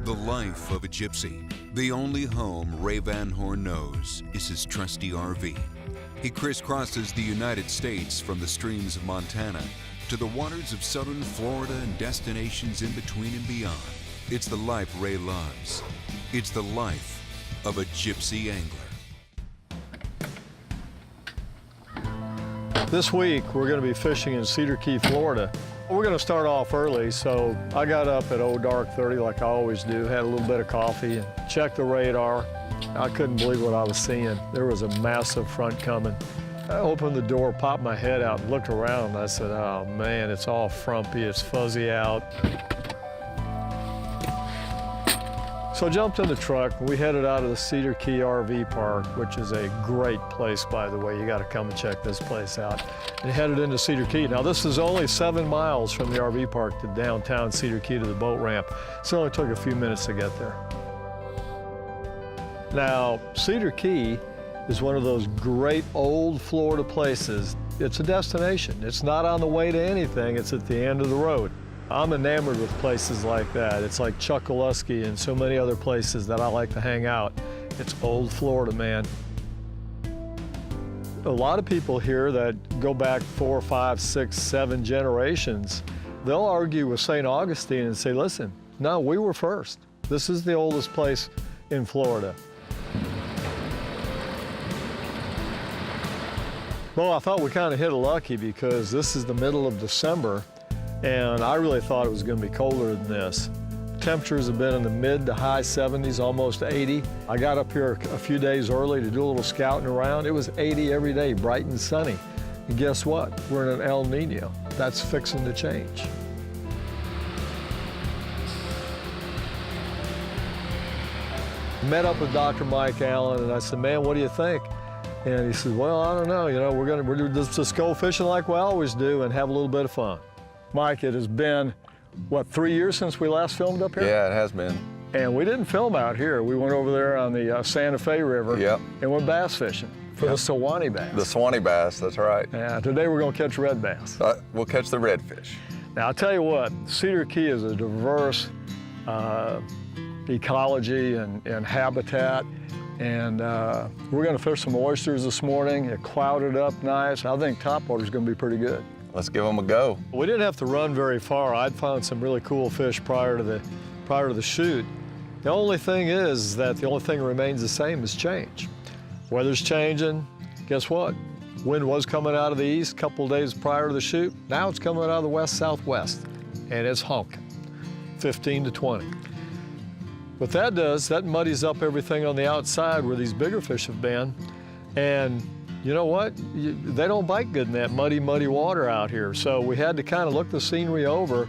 The life of a gypsy. The only home Ray Van Horn knows is his trusty RV. He crisscrosses the United States from the streams of Montana to the waters of southern Florida and destinations in between and beyond. It's the life Ray loves. It's the life of a gypsy angler. This week, we're going to be fishing in Cedar Key, Florida. We're going to start off early, so I got up at dark 30 like I always do, had a little bit of coffee and checked the radar. I couldn't believe what I was seeing. There was a massive front coming. I opened the door, popped my head out, and looked around, and I said, oh man, it's all frumpy, it's fuzzy out. So I jumped in the truck, and we headed out of the Cedar Key RV park, which is a great place, by the way. You got to come and check this place out. And headed into Cedar Key. Now, this is only 7 miles from the RV park to downtown Cedar Key to the boat ramp. So it only took a few minutes to get there. Now, Cedar Key is one of those great old Florida places. It's a destination. It's not on the way to anything. It's at the end of the road. I'm enamored with places like that. It's like Chuckaluski and so many other places that I like to hang out. It's old Florida, man. A lot of people here that go back 4, 5, 6, 7 generations, they'll argue with St. Augustine and say, listen, no, we were first. This is the oldest place in Florida. Well, I thought we kind of hit it lucky because this is the middle of December, and I really thought it was going to be colder than this. Temperatures have been in the mid to high 70s, almost 80. I got up here a few days early to do a little scouting around. It was 80 every day, bright and sunny. And guess what? We're in an El Nino. That's fixing to change. Met up with Dr. Mike Allen, and I said, man, what do you think? And he said, well, I don't know, we're just go fishing like we always do and have a little bit of fun. Mike, it has been, what, 3 years since we last filmed up here? Yeah, it has been. And we didn't film out here. We went over there on the Santa Fe River and went bass fishing for the Sewanee bass. The Sewanee bass, that's right. Yeah, today we're gonna catch red bass. We'll catch the redfish. Now, I'll tell you what, Cedar Key is a diverse ecology and habitat. And we're gonna fish some oysters this morning. It clouded up nice. I think topwater's gonna be pretty good. Let's give them a go. We didn't have to run very far. I'd found some really cool fish prior to the shoot. The only thing is that the only thing that remains the same is change. Weather's changing. Guess what? Wind was coming out of the east a couple days prior to the shoot. Now it's coming out of the west-southwest, and it's honking, 15 to 20. What that does, that muddies up everything on the outside where these bigger fish have been, and you know what? They don't bite good in that muddy, muddy water out here. So we had to kind of look the scenery over.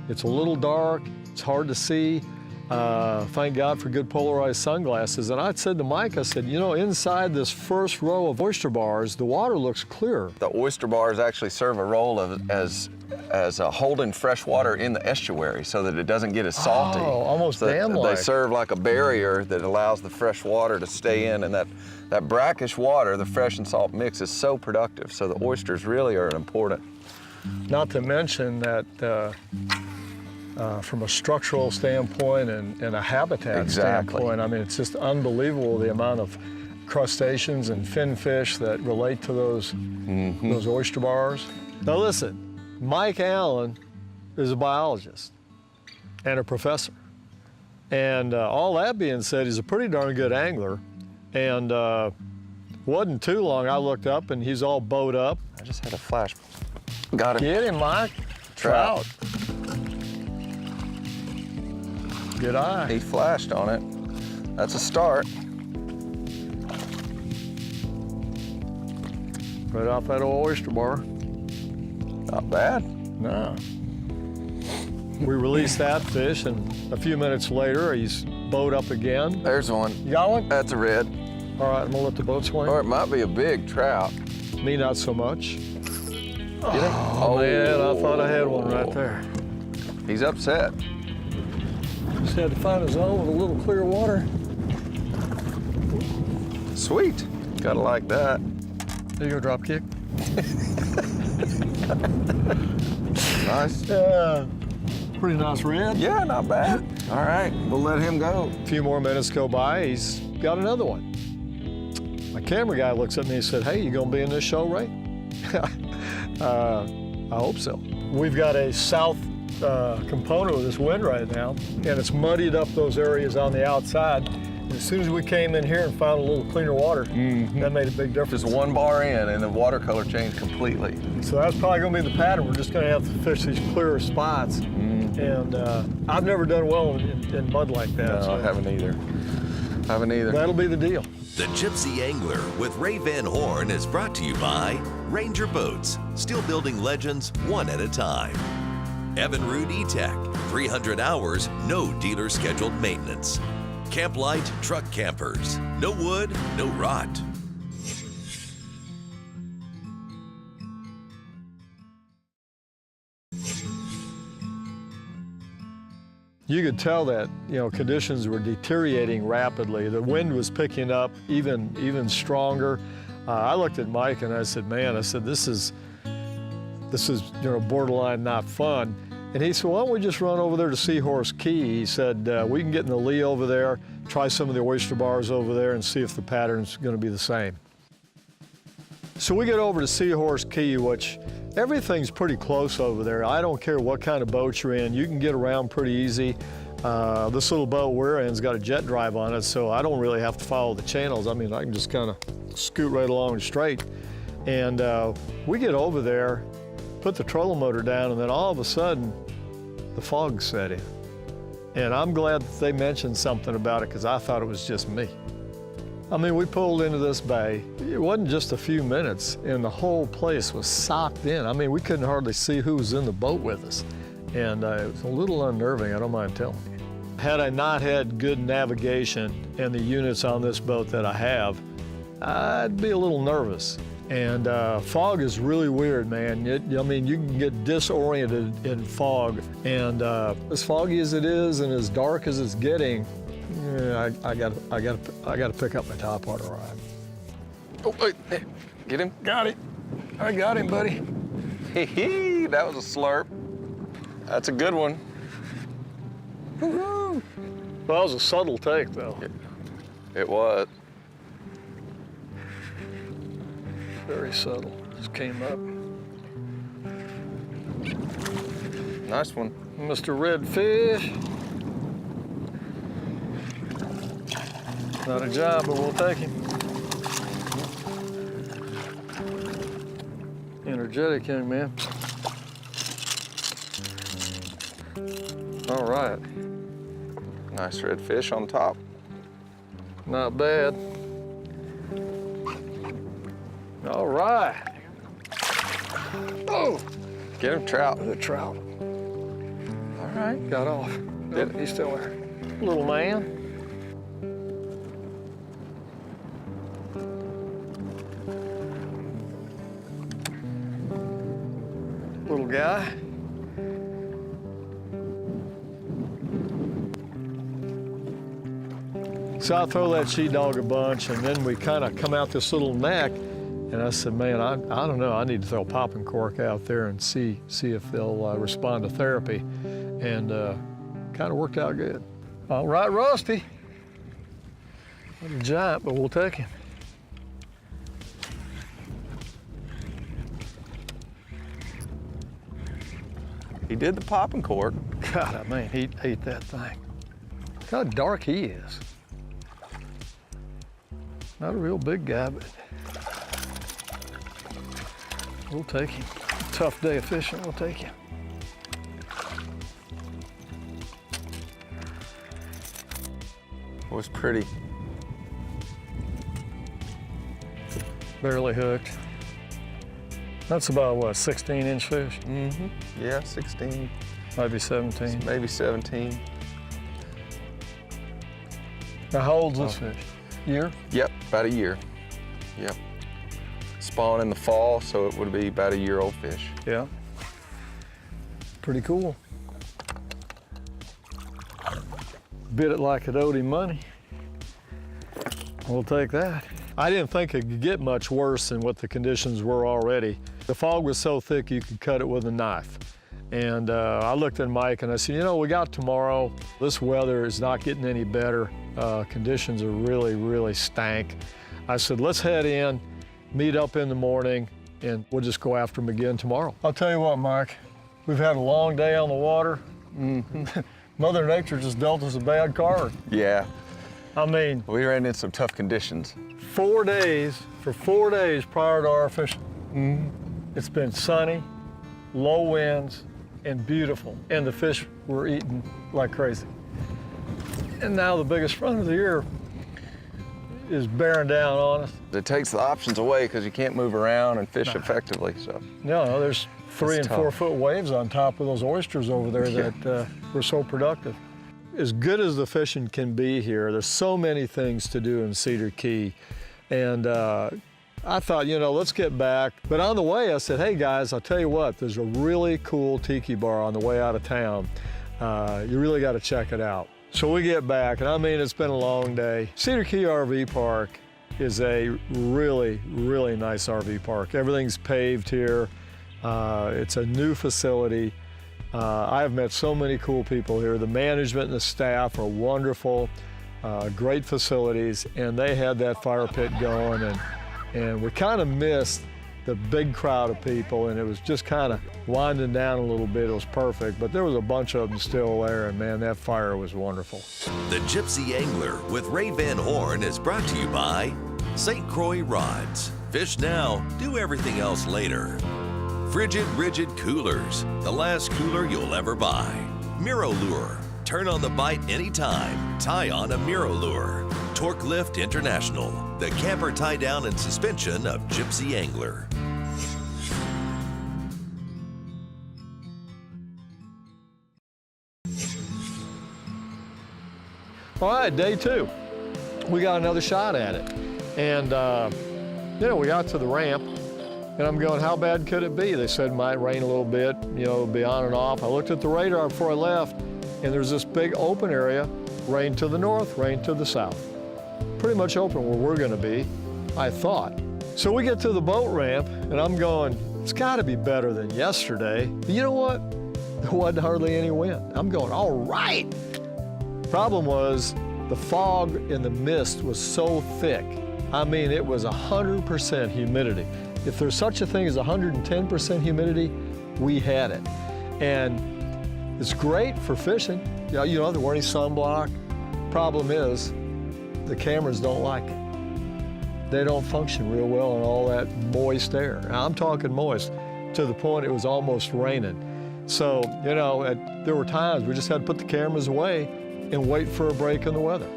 It's a little dark, it's hard to see. Thank God for good polarized sunglasses. And I said to Mike, I said, inside this first row of oyster bars, the water looks clear. The oyster bars actually serve a role as holding fresh water in the estuary so that it doesn't get as salty. Oh, almost so dam-like. They serve like a barrier that allows the fresh water to stay in, and that brackish water, the fresh and salt mix, is so productive. So the oysters really are important. Not to mention that from a structural standpoint and a habitat standpoint, I mean, it's just unbelievable the amount of crustaceans and finfish that relate to those oyster bars. Now listen, Mike Allen is a biologist and a professor. And all that being said, he's a pretty darn good angler. And wasn't too long, I looked up and he's all bowed up. I just had a flash. Got him. Get him, Mike. Trout. Good eye. He flashed on it. That's a start. Right off that old oyster bar. Not bad. No. We released that fish, and a few minutes later, he's bowed up again. There's one. You got one? That's a red. All right, I'm gonna let the boat swing. Or it might be a big trout. Me, not so much. Oh, man, I thought I had one right there. He's upset. Just had to find a zone with a little clear water. Sweet. Gotta like that. There you go, drop kick. Nice. Yeah. Pretty nice red. Yeah, not bad. All right, we'll let him go. A few more minutes go by, he's got another one. My camera guy looks at me and said, hey, you gonna be in this show, Ray? I hope so. We've got a south component of this wind right now, and it's muddied up those areas on the outside. And as soon as we came in here and found a little cleaner water, that made a big difference. Just one bar in and the watercolor changed completely. So that's probably gonna be the pattern. We're just gonna have to fish these clearer spots. And I've never done well in mud like that. No, so I haven't either. Haven't either. that'll be the deal. The Gypsy Angler with Ray Van Horn is brought to you by Ranger Boats, still building legends one at a time. Evan Root E-Tech, 300 hours, no dealer scheduled maintenance. Camp Light Truck Campers, no wood, no rot. You could tell that, conditions were deteriorating rapidly. The wind was picking up even stronger. I looked at Mike and I said, man, this is borderline not fun. And he said, why don't we just run over there to Seahorse Key? He said, we can get in the lee over there, try some of the oyster bars over there and see if the pattern's gonna be the same. So we get over to Seahorse Key, which everything's pretty close over there. I don't care what kind of boat you're in, you can get around pretty easy. This little boat we're in's got a jet drive on it, so I don't really have to follow the channels. I mean, I can just kind of scoot right along straight. And we get over there, put the trolling motor down, and then all of a sudden, the fog set in. And I'm glad that they mentioned something about it because I thought it was just me. I mean, we pulled into this bay. It wasn't just a few minutes, and the whole place was socked in. I mean, we couldn't hardly see who was in the boat with us. And it was a little unnerving, I don't mind telling you. Had I not had good navigation and the units on this boat that I have, I'd be a little nervous. And fog is really weird, man. I mean, you can get disoriented in fog. And as foggy as it is and as dark as it's getting, I gotta pick up my top water rod. Oh, wait, hey, get him? Got it. I got him, buddy. Hee, that was a slurp. That's a good one. Well, that was a subtle take, though. It was. Very subtle. Just came up. Nice one. Mr. Redfish. Not a job, but we'll take him. Energetic young man. All right. Nice red fish on top. Not bad. All right. Oh! Get him, trout. The trout. All right. Got off. Yep. He's still there. Little man. Little guy. So I throw that sheepdog a bunch, and then we kind of come out this little neck, and I said, man, I don't know, I need to throw a popping cork out there and see if they'll respond to therapy. And kind of worked out good. All right, Rusty. Not a giant, but we'll take him. He did the popping cork. God, I mean, he ate that thing. Look how dark he is. Not a real big guy, but we'll take him. Tough day of fishing, we'll take him. Was pretty. Barely hooked. That's about, what, 16-inch fish? Mm-hmm. Yeah, 16. Maybe 17. Maybe 17. Now, how old's this fish? Year? Yep, about a year. Yep. Spawn in the fall, so it would be about a year-old fish. Yeah. Pretty cool. Bit it like it owed him money. We'll take that. I didn't think it could get much worse than what the conditions were already. The fog was so thick you could cut it with a knife. And I looked at Mike and I said, you know, we got tomorrow. This weather is not getting any better. Conditions are really, really stank. I said, let's head in, meet up in the morning, and we'll just go after them again tomorrow. I'll tell you what, Mike, we've had a long day on the water. Mother Nature just dealt us a bad card. Yeah, I mean, we ran into some tough conditions. 4 days, for 4 days prior to our fishing, it's been sunny, low winds, and beautiful. And the fish were eating like crazy. And now the biggest front of the year is bearing down on us. It takes the options away because you can't move around and fish effectively, so. No, there's 3 and tough. 4 foot waves on top of those oysters over there that were so productive. As good as the fishing can be here, there's so many things to do in Cedar Key. And I thought, you know, let's get back. But on the way, I said, hey guys, I'll tell you what, there's a really cool tiki bar on the way out of town. You really got to check it out. So we get back, and I mean, it's been a long day. Cedar Key RV Park is a really, really nice RV park. Everything's paved here. It's a new facility. I have met so many cool people here. The management and the staff are wonderful, great facilities, and they had that fire pit going, and we kind of missed the big crowd of people, and it was just kind of winding down a little bit. It was perfect, but there was a bunch of them still there, and man, that fire was wonderful. The Gypsy Angler with Ray Van Horn is brought to you by St. Croix Rods. Fish now, do everything else later. Frigid Rigid Coolers, the last cooler you'll ever buy. Miro Lure, turn on the bite anytime, tie on a Miro Lure. Torque Lift International, the camper tie down and suspension of Gypsy Angler. All right, day 2. We got another shot at it. And, you know, we got to the ramp, and I'm going, how bad could it be? They said it might rain a little bit, you know, it'll be on and off. I looked at the radar before I left, and there's this big open area, rain to the north, rain to the south. Pretty much open where we're gonna be, I thought. So we get to the boat ramp, and I'm going, it's gotta be better than yesterday. But you know what? There wasn't hardly any wind. I'm going, all right. Problem was, the fog and the mist was so thick. I mean, it was 100% humidity. If there's such a thing as 110% humidity, we had it. And it's great for fishing. You know, they're wearing sunblock. Problem is, the cameras don't like it. They don't function real well in all that moist air. Now, I'm talking moist to the point it was almost raining. So, you know, there were times we just had to put the cameras away and wait for a break in the weather.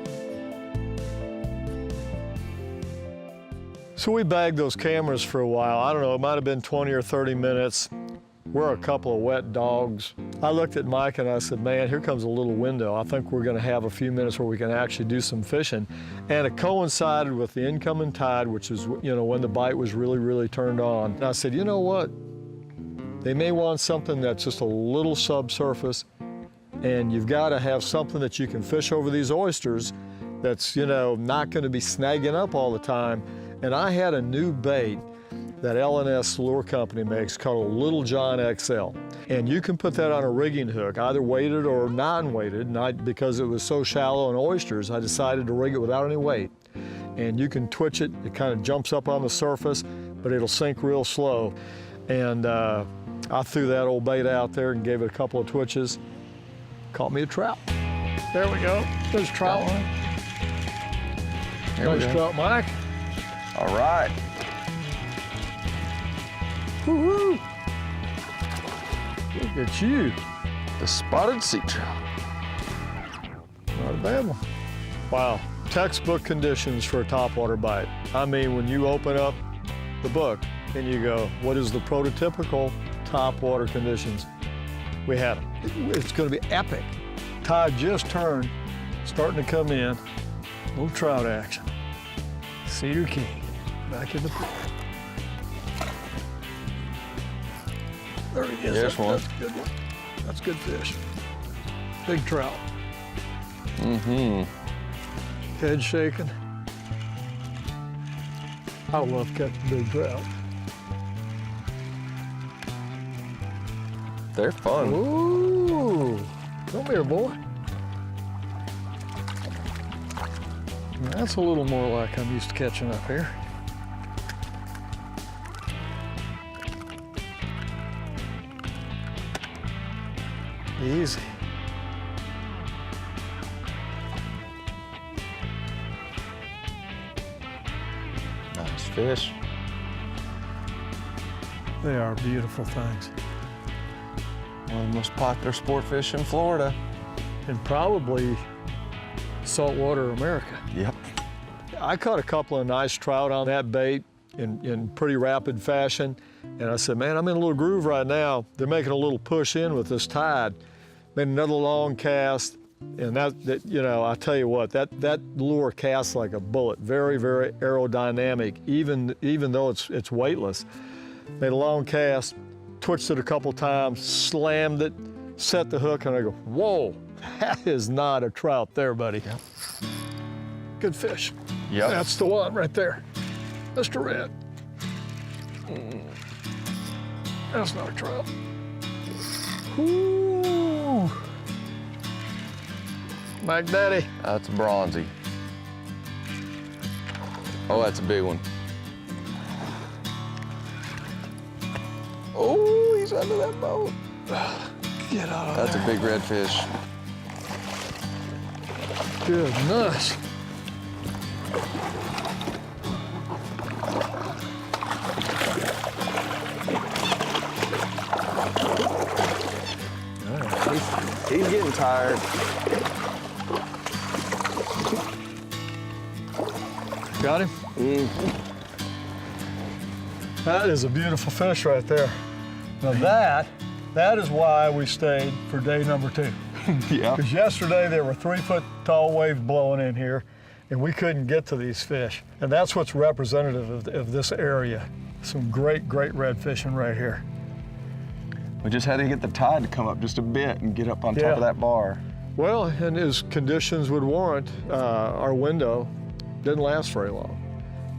So we bagged those cameras for a while. I don't know, it might have been 20 or 30 minutes. We're a couple of wet dogs. I looked at Mike and I said, man, here comes a little window. I think we're gonna have a few minutes where we can actually do some fishing. And it coincided with the incoming tide, which is, you know, when the bite was really, really turned on. And I said, you know what? They may want something that's just a little subsurface, and you've gotta have something that you can fish over these oysters that's, you know, not gonna be snagging up all the time. And I had a new bait that L&S Lure Company makes called a Little John XL. And you can put that on a rigging hook, either weighted or non-weighted. And because it was so shallow in oysters, I decided to rig it without any weight. And you can twitch it, it kind of jumps up on the surface, but it'll sink real slow. And I threw that old bait out there and gave it a couple of twitches. Caught me a trout. There we go, there's a trout. Nice trout, Mike. All right. Woo-hoo! Look at you. The spotted sea trout. Not a bad one. Wow, textbook conditions for a topwater bite. I mean, when you open up the book and you go, what is the prototypical topwater conditions? We had them. It's gonna be epic. Tide just turned, starting to come in. Little trout action. Cedar Key, back in the pool. There he is. There's one. That's a good one. That's good fish. Big trout. Mm-hmm. Head shaking. I love catching big trout. They're fun. Ooh, come here, boy. That's a little more like I'm used to catching up here. Easy. Nice fish. They are beautiful things. One of the most popular sport fish in Florida. And probably saltwater America. Yep. I caught a couple of nice trout on that bait in pretty rapid fashion. And I said, man, I'm in a little groove right now. They're making a little push in with this tide. Made another long cast. And that you know, I tell you what, that lure casts like a bullet. Very, very aerodynamic, even though it's weightless. Made a long cast, twitched it a couple times, slammed it, set the hook, and I go, whoa, that is not a trout there, buddy. Yep. Good fish. Yep. That's the one right there. Mr. Red. That's not a trout. Ooh. Mac Daddy. That's bronzy. Oh, that's a big one. Oh, he's under that boat. Get out of That's there. a big redfish. Goodness. He's getting tired. Got him? That is a beautiful fish right there. Now that is why we stayed for day number 2. Yeah. Because yesterday there were 3-foot tall waves blowing in here and we couldn't get to these fish. And that's what's representative of this area. Some great, great red fishing right here. We just had to get the tide to come up just a bit and get up on top of that bar. Well, and as conditions would warrant, our window didn't last very long.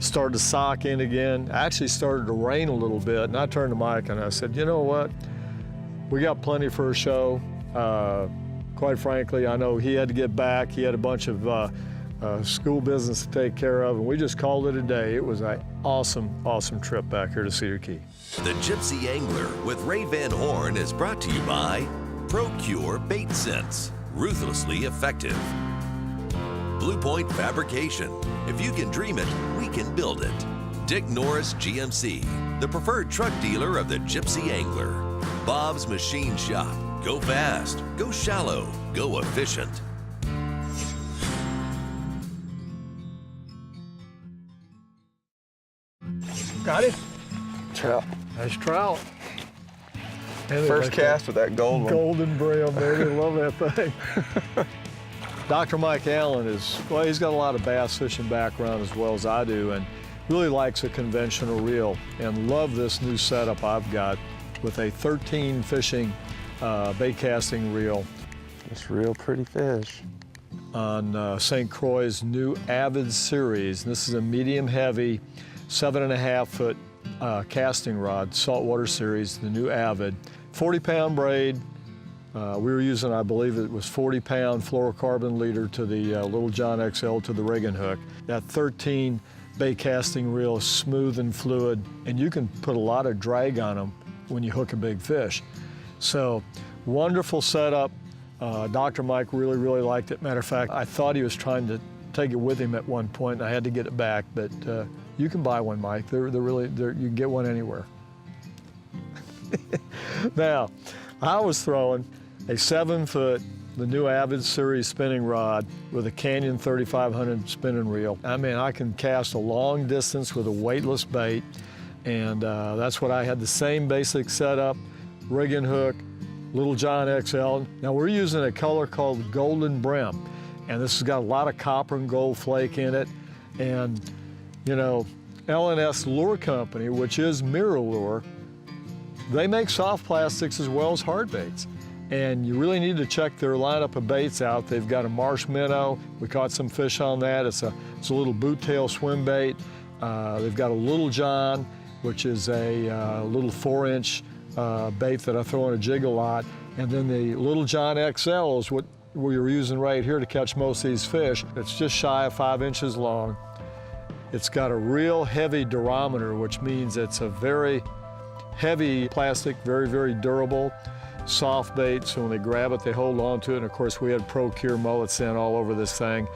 Started to sock in again. Actually started to rain a little bit, and I turned to Mike and I said, you know what? We got plenty for a show. Quite frankly, I know he had to get back. He had a bunch of school business to take care of, and we just called it a day. It was an awesome, awesome trip back here to Cedar Key. The Gypsy Angler with Ray Van Horn is brought to you by ProCure Bait Sense, ruthlessly effective. Blue Point Fabrication. If you can dream it, we can build it. Dick Norris GMC, the preferred truck dealer of the Gypsy Angler. Bob's Machine Shop. Go fast, go shallow, go efficient. Got it? Trout. Nice trout. And First cast with that gold one. Golden brim, baby. Love that thing. Dr. Mike Allen well, he's got a lot of bass fishing background as well as I do, and really likes a conventional reel, and love this new setup I've got with a 13 fishing bait casting reel. It's real pretty fish. On St. Croix's new Avid series. And this is a medium heavy, 7.5-foot casting rod, saltwater series, the new Avid. 40-pound braid. We were using, I believe it was 40-pound fluorocarbon leader to the Little John XL to the rigging hook. That 13 bait casting reel is smooth and fluid, and you can put a lot of drag on them when you hook a big fish. So, wonderful setup. Dr. Mike really, really liked it. Matter of fact, I thought he was trying to take it with him at one point, and I had to get it back, but you can buy one, Mike. You can get one anywhere. Now, I was throwing a 7-foot, the new Avid series spinning rod with a Canyon 3500 spinning reel. I mean, I can cast a long distance with a weightless bait, and that's what I had, the same basic setup, rigging hook, Little John XL. Now we're using a color called Golden Brim, and this has got a lot of copper and gold flake in it. And you know, L&S Lure Company, which is Mirror Lure, they make soft plastics as well as hard baits. And you really need to check their lineup of baits out. They've got a marsh minnow. We caught some fish on that. It's a little boot tail swim bait. They've got a Little John, which is a little 4-inch bait that I throw in a jig a lot. And then the Little John XL is what we're using right here to catch most of these fish. It's just shy of 5 inches long. It's got a real heavy durometer, which means it's a very heavy plastic, very, very durable, soft bait. So when they grab it, they hold on to it. And of course, we had Pro-Cure mullets in all over this thing.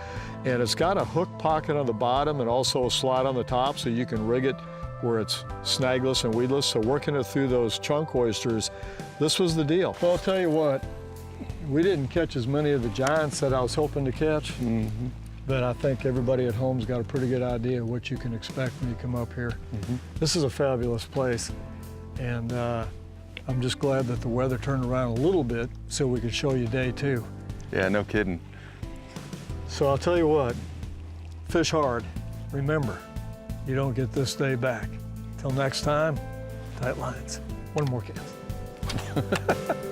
And it's got a hook pocket on the bottom and also a slot on the top, so you can rig it where it's snagless and weedless. So working it through those chunk oysters, this was the deal. Well, I'll tell you what, we didn't catch as many of the giants that I was hoping to catch, but I think everybody at home's got a pretty good idea of what you can expect when you come up here. This is a fabulous place, and I'm just glad that the weather turned around a little bit so we could show you day 2. Yeah, no kidding. So I'll tell you what, fish hard. Remember, you don't get this day back. Till next time, tight lines. One more cast.